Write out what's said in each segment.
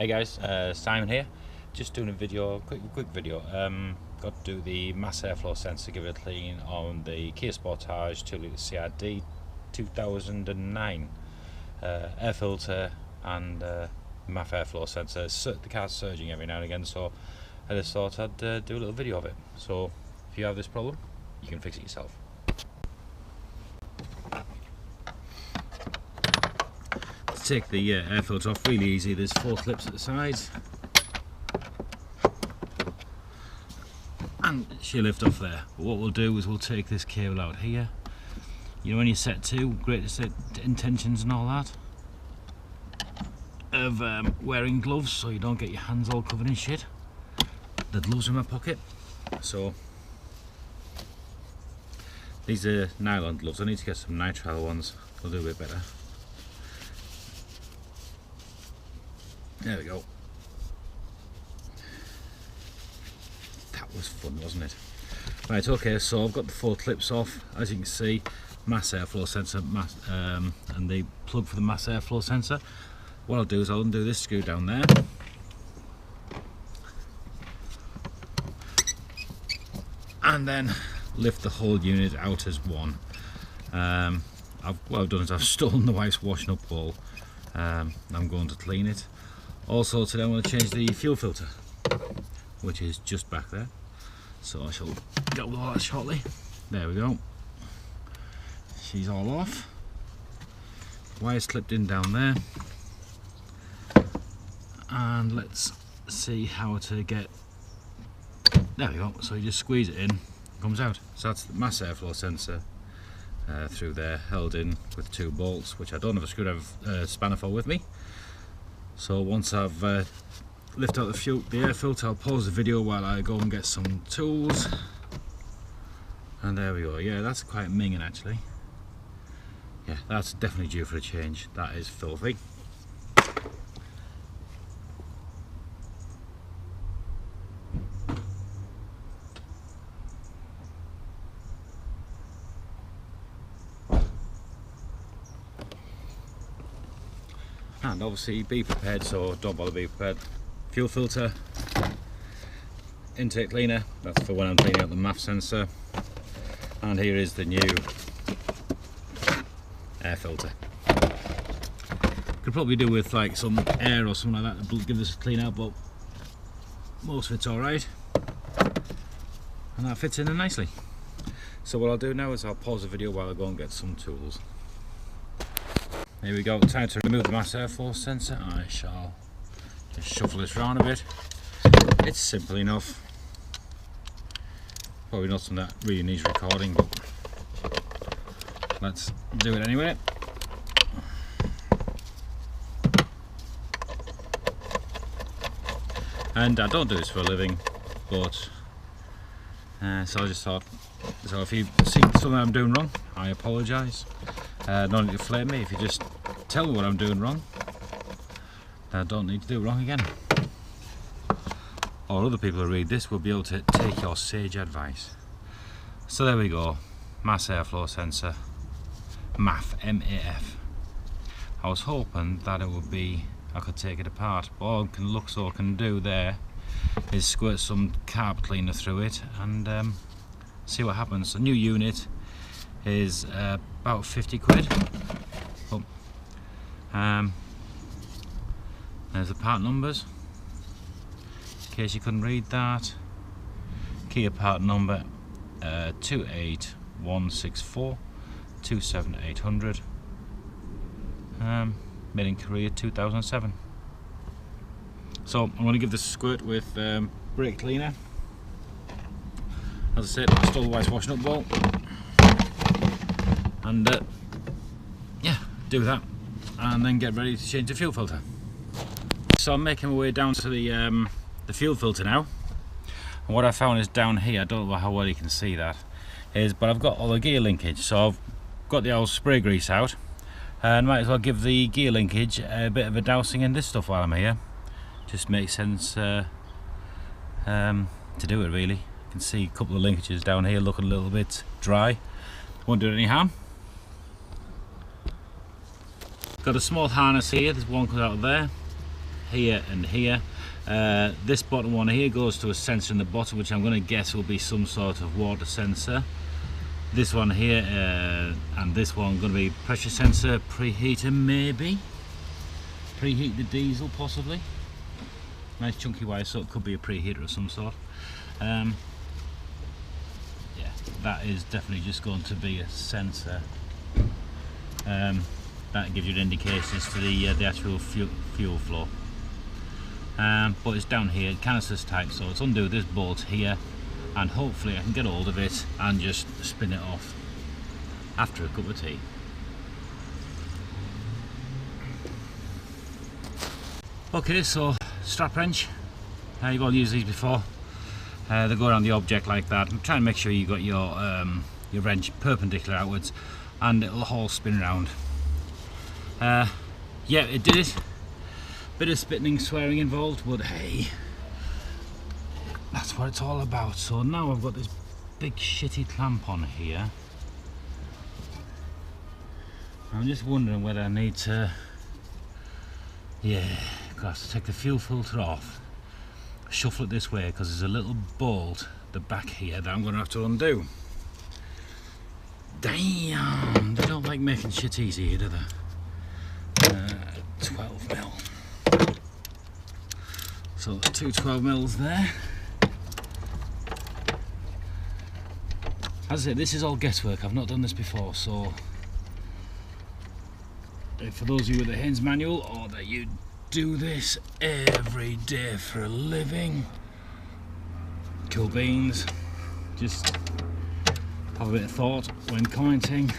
Hey guys, Simon here. Just doing a video, quick video. Got to do the mass airflow sensor, give it a clean on the Kia Sportage 2-litre CRDI 2009 air filter and MAF airflow sensor. The car's surging every now and again, so I just thought I'd do a little video of it. So if you have this problem, you can fix it yourself. Take the air filter off really easy. There's 4 clips at the sides and she'll lift off there. But what we'll do is we'll take this cable out here. You know, when you set to greatest intentions and all that of wearing gloves so you don't get your hands all covered in shit. The gloves are in my pocket, so these are nylon gloves. I need to get some nitrile ones, they'll do a bit better. There we go. That was fun, wasn't it? Right, okay, so I've got the 4 clips off. As you can see, mass airflow sensor, and the plug for the mass airflow sensor. What I'll do is I'll undo this screw down there. And then lift the whole unit out as one. What I've done is I've stolen the wife's washing up bowl. I'm going to clean it. Also today I'm going to change the fuel filter, which is just back there, so I shall get with all that shortly. There we go, she's all off, wires clipped in down there, and let's see how to get, there we go, so you just squeeze it in, it comes out. So that's the mass airflow sensor through there, held in with 2 bolts, which I don't have a screwdriver spanner for with me. So once I've lifted out the air filter, I'll pause the video while I go and get some tools. And there we go. Yeah, that's quite minging actually. Yeah, that's definitely due for a change. That is filthy. And obviously be prepared, so don't bother, be prepared. Fuel filter, intake cleaner, that's for when I'm cleaning out the MAF sensor, and here is the new air filter. Could probably do with like some air or something like that to give this a clean out, but most of it's alright, and that fits in there nicely. So what I'll do now is I'll pause the video while I go and get some tools. Here we go, time to remove the mass airflow sensor. I shall just shuffle this around a bit. It's simple enough. Probably not something that really needs recording, but let's do it anyway. And I don't do this for a living, but so I just thought, so if you see something I'm doing wrong, I apologise. No need to flame me. If you just tell me what I'm doing wrong, then I don't need to do it wrong again. Or other people who read this will be able to take your sage advice. So there we go, mass airflow sensor, MAF, M-A-F. I was hoping that it would be, I could take it apart, but all I can do there is squirt some carb cleaner through it and see what happens. The new unit is about 50 quid. Oh. There's the part numbers, in case you couldn't read that. Kia part number 28164 27800, made in Korea 2007. So I'm going to give this a squirt with brake cleaner. As I said, I stole the wife's washing up bowl. And yeah, do that and then get ready to change the fuel filter. So I'm making my way down to the fuel filter now, and what I found is down here, I don't know how well you can see that, but I've got all the gear linkage, so I've got the old spray grease out and might as well give the gear linkage a bit of a dousing in this stuff while I'm here. Just makes sense to do it really. You can see a couple of linkages down here looking a little bit dry, won't do it any harm. Got a small harness here, there's one comes out of there. here and here. This bottom one here goes to a sensor in the bottom, which I'm going to guess will be some sort of water sensor. This one here and this one going to be pressure sensor, preheater maybe. Preheat the diesel possibly. Nice chunky wire, so it could be a preheater of some sort. Yeah, that is definitely just going to be a sensor. That gives you an indication as to the actual fuel flow. But it's down here, canister's type, so let's undo this bolt here, and hopefully I can get hold of it and just spin it off after a cup of tea. Okay, so strap wrench. You've all used these before. They go around the object like that. I'm trying to make sure you got your wrench perpendicular outwards, and it'll all spin around. Yeah, it did it. Bit of spitting, swearing involved, but hey, that's what it's all about. So now I've got this big shitty clamp on here. I'm just wondering whether I need to, yeah, got to take the fuel filter off, shuffle it this way, because there's a little bolt at the back here that I'm going to have to undo. Damn, they don't like making shit easy here, do they? 12mm. So there's two 12mm there. As I said, this is all guesswork. I've not done this before, so for those of you with the Haynes manual, or that you do this every day for a living, cool beans, just have a bit of thought when commenting.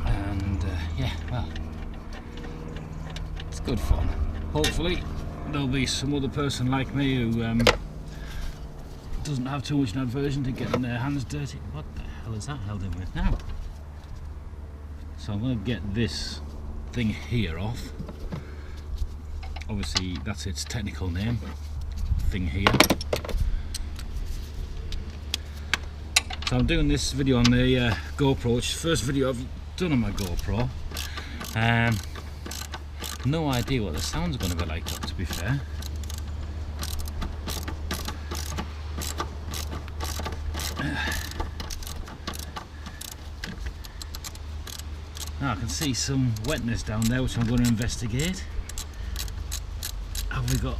And yeah, well, it's good fun. Hopefully there'll be some other person like me who doesn't have too much an aversion to getting their hands dirty. What the hell is that held in with now? So I'm going to get this thing here off. Obviously that's its technical name, thing here. So I'm doing this video on the GoPro, which is the first video I've done on my GoPro. No idea what the sound's going to be like, to be fair. Now I can see some wetness down there, which I'm going to investigate. Have we got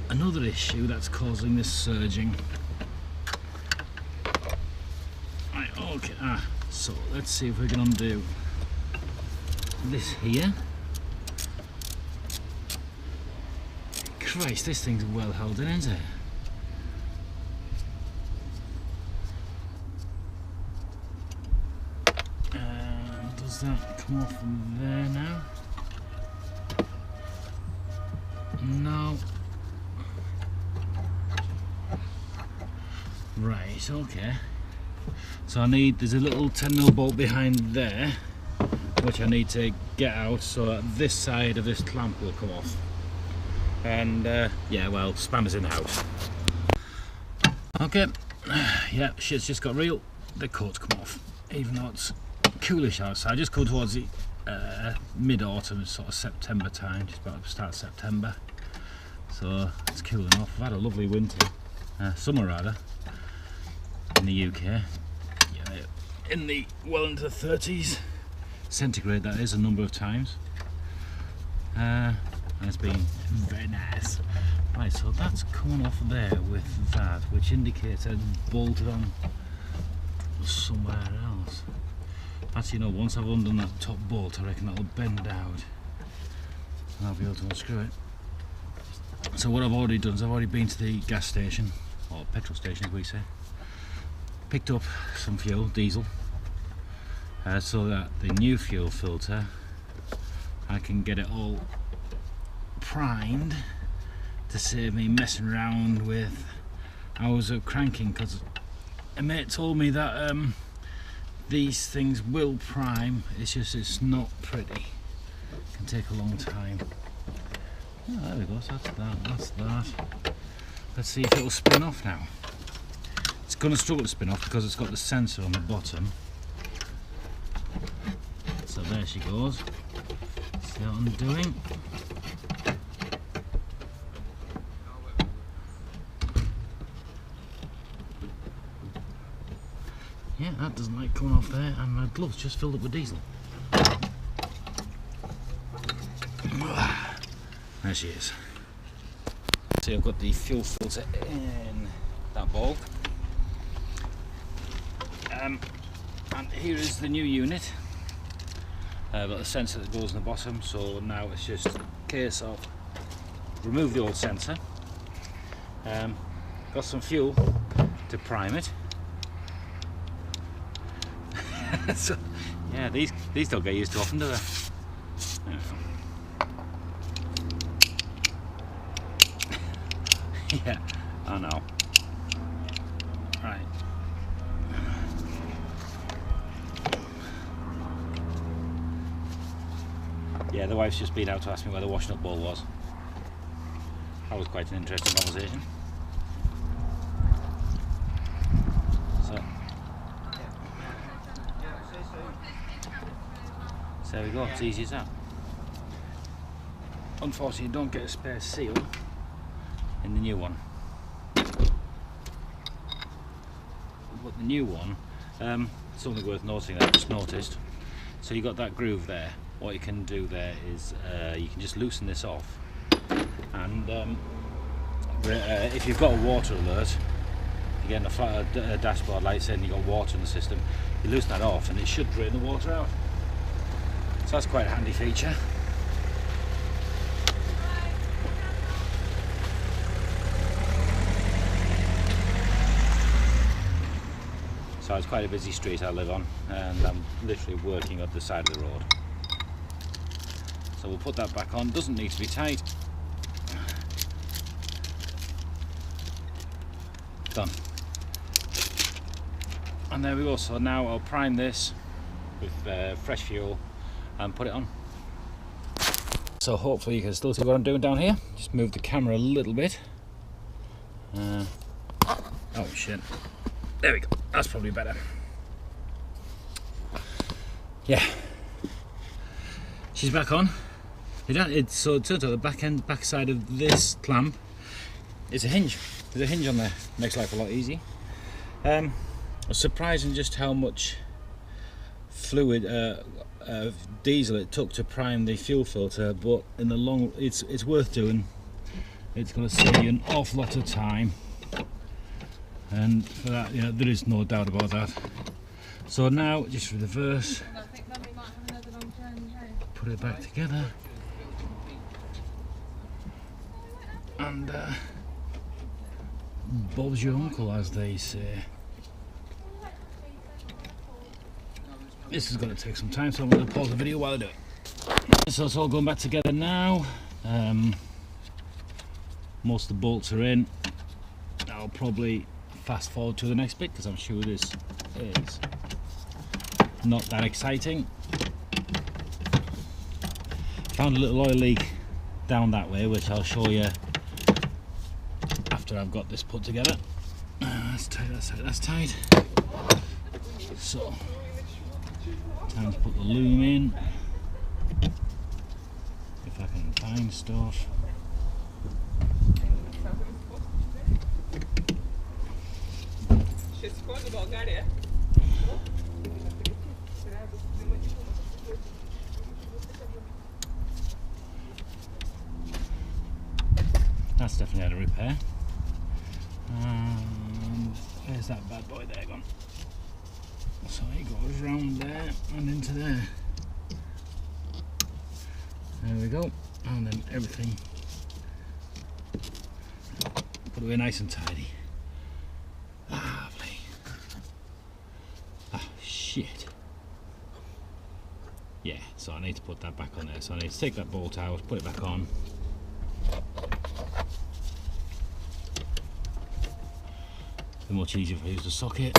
another issue that's causing this surging? Right, okay, so let's see if we can undo this here. Christ, this thing's well held in, isn't it? Does that come off from there now? No. Right, okay. So there's a little 10mm bolt behind there, which I need to get out so that this side of this clamp will come off. And yeah, well, spanners in the house. Okay, yeah, shit's just got real. The coat's come off, even though it's coolish outside. Just go towards the mid-autumn, sort of September time, just about to start September. So it's cooling off. I've had a lovely winter, summer rather, in the UK. Yeah, in the well into the 30s centigrade, that is, a number of times. And it's been very nice. Right, so that's coming off there with that, which indicates it's bolted on somewhere else. Actually, no, once I've undone that top bolt, I reckon that'll bend out and I'll be able to unscrew it. So what I've already done is I've already been to the gas station, or petrol station as we say, picked up some fuel, diesel, so that the new fuel filter, I can get it all primed to save me messing around with hours of cranking, because a mate told me that these things will prime, it's not pretty, it can take a long time. Oh, there we go, so that's that. Let's see if it'll spin off now. It's going to struggle to spin off because it's got the sensor on the bottom. So there she goes. Still undoing. Yeah, that doesn't like coming off there, and my gloves just filled up with diesel. There she is. See, I've got the fuel filter in that bowl. And here is the new unit. I've got the sensor that goes in the bottom, so now it's just a case of remove the old sensor. Got some fuel to prime it. So, yeah, these don't get used too often, do they? Yeah, I know. Right. Yeah, the wife's just been out to ask me where the washing up bowl was. That was quite an interesting conversation. So there we go, it's easy as that. Unfortunately, you don't get a spare seal in the new one. But the new one, something worth noting that I just noticed. So you got that groove there. What you can do there is you can just loosen this off, and if you've got a water alert, you're getting a flat dashboard light saying you've got water in the system, you loosen that off and it should drain the water out. So that's quite a handy feature. So it's quite a busy street I live on, and I'm literally working up the side of the road. So we'll put that back on. Doesn't need to be tight. Done. And there we go. So now I'll prime this with fresh fuel and put it on. So hopefully you can still see what I'm doing down here. Just move the camera a little bit. Oh shit. There we go. That's probably better. Yeah. She's back on. So it turns out the back side of this clamp is a hinge. There's a hinge on there. Makes life a lot easier. I was surprised in just how much fluid diesel it took to prime the fuel filter, but in the long, it's worth doing. It's going to save you an awful lot of time, and for that, yeah, there is no doubt about that. So now just reverse, put it back together, and Bob's your uncle, as they say. This is going to take some time, so I'm going to pause the video while I do it. So it's all going back together now. Most of the bolts are in. I'll probably fast forward to the next bit because I'm sure this is not that exciting. Found a little oil leak down that way, which I'll show you after I've got this put together. That's tight, that's tight, that's tight. So, time to put the loom in, if I can find stuff. That's definitely had a repair. And there's that bad boy there gone. So it goes round there and into there. There we go. And then everything put away nice and tidy. Lovely. Ah, shit. Yeah, so I need to put that back on there. So I need to take that bolt out, put it back on. Be much easier if I use the socket.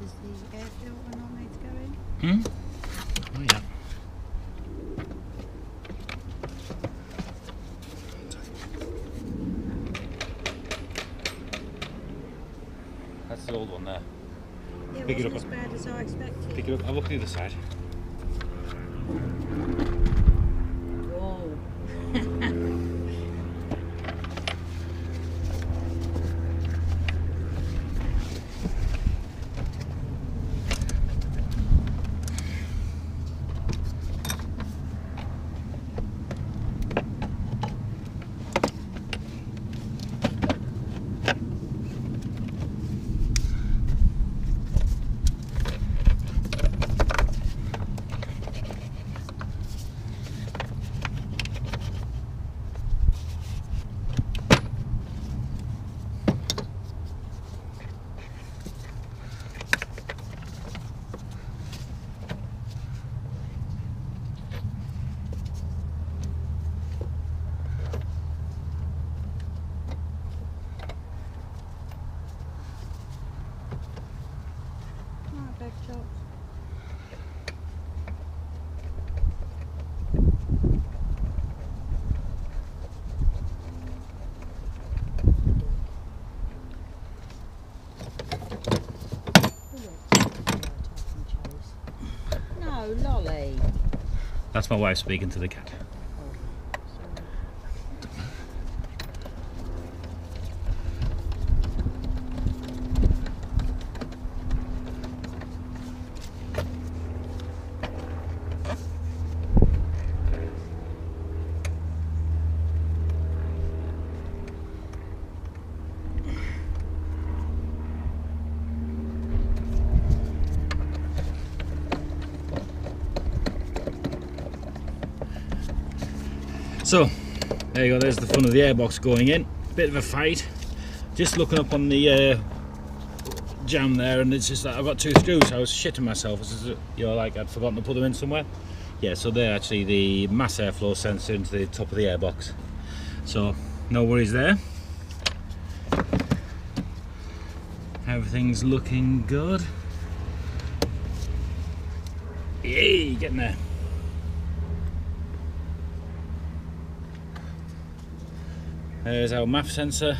Does the air filter not need to go in? Hmm? Oh yeah. That's the old one there. Yeah, Pick it wasn't up. as bad as I expected. Pick it up. I'll look at the other side. Whoa. Big chops. No, Lolly. That's my wife speaking to the cat. So, there you go, there's the front of the airbox going in. Bit of a fight. Just looking up on the jam there, and it's just that I've got two screws. I was shitting myself. Like I'd forgotten to put them in somewhere. Yeah, so they're actually the mass airflow sensor into the top of the airbox. So, no worries there. Everything's looking good. Yay, getting there. There's our MAF sensor.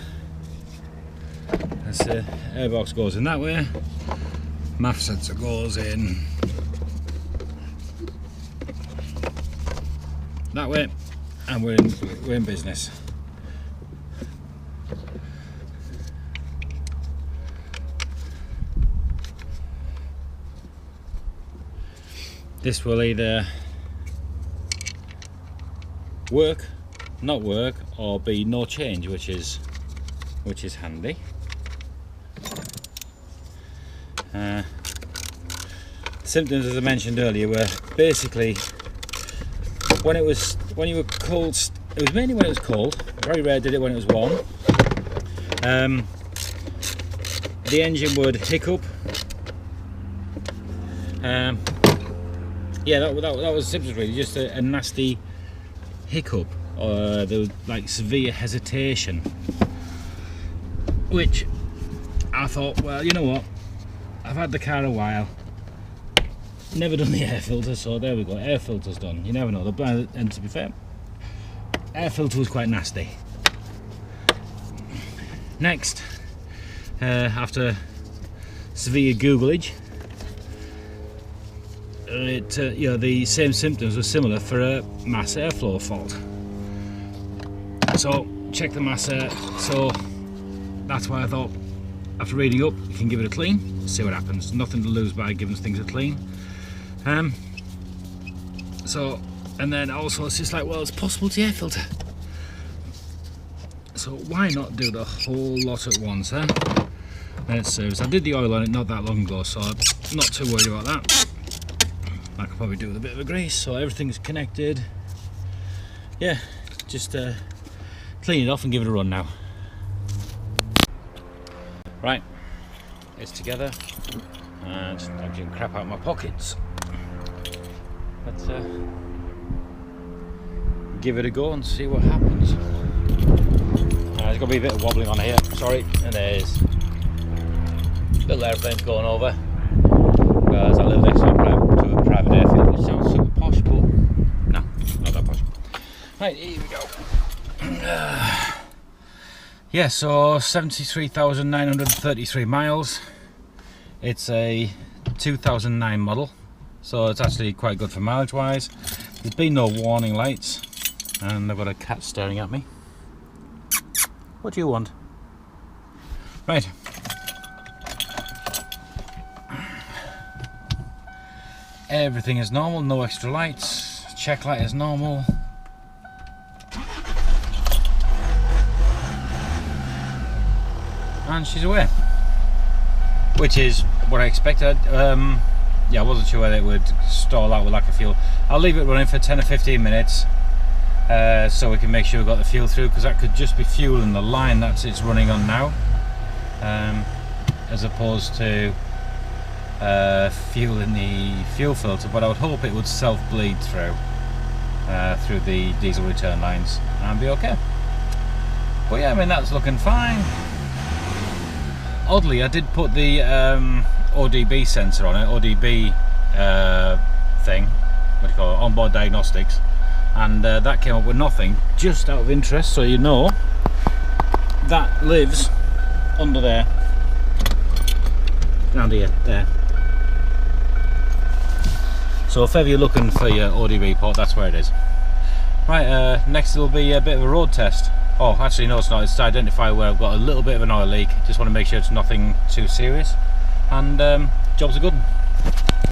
As the airbox goes in that way, MAF sensor goes in that way, and we're in business. This will either work, not work, or be no change, which is handy. Symptoms, as I mentioned earlier, were basically when you were cold. It was mainly when it was cold. Very rare did it when it was warm. The engine would hiccup. Yeah, that was symptoms really, just a nasty hiccup. There was like severe hesitation, which I thought, well, you know what, I've had the car a while, never done the air filter, so there we go, air filter's done. You never know, and to be fair, air filter was quite nasty. Next, after severe googlage, the same symptoms were similar for a mass airflow fault. So check the mass air. So that's why I thought, after reading up, you can give it a clean, see what happens. Nothing to lose by giving things a clean. And then also it's just like, well, it's possible to air filter. So why not do the whole lot at once, huh? Let's service. I did the oil on it not that long ago, so I'm not too worried about that. I could probably do with a bit of a grease, so everything's connected. Yeah, just clean it off and give it a run now. Right, it's together, and I'm getting crap out of my pockets. Let's give it a go and see what happens. There's going to be a bit of wobbling on here, sorry, and there's little airplanes going over. because I live next to a private airfield, which sounds super posh, but no, not that posh. Right, here we go. Yeah, so 73,933 miles. It's a 2009 model, so it's actually quite good for mileage wise. There's been no warning lights, and I've got a cat staring at me. What do you want? Right. Everything is normal, no extra lights. Check light is normal. And she's away, which is what I expected. Yeah, I wasn't sure whether it would stall out with lack of fuel. I'll leave it running for 10 or 15 minutes so we can make sure we've got the fuel through, because that could just be fuel in the line that it's running on now, as opposed to fuel in the fuel filter. But I would hope it would self-bleed through the diesel return lines and be okay. But yeah, I mean, that's looking fine. Oddly, I did put the ODB sensor on it, ODB thing, what do you call it, onboard diagnostics, and that came up with nothing. Just out of interest, so you know, that lives under there, down here, there. So if ever you're looking for your ODB port, that's where it is. Right, next will be a bit of a road test. Oh, actually no, it's not. It's to identify where I've got a little bit of an oil leak. Just want to make sure it's nothing too serious, and job's a good one.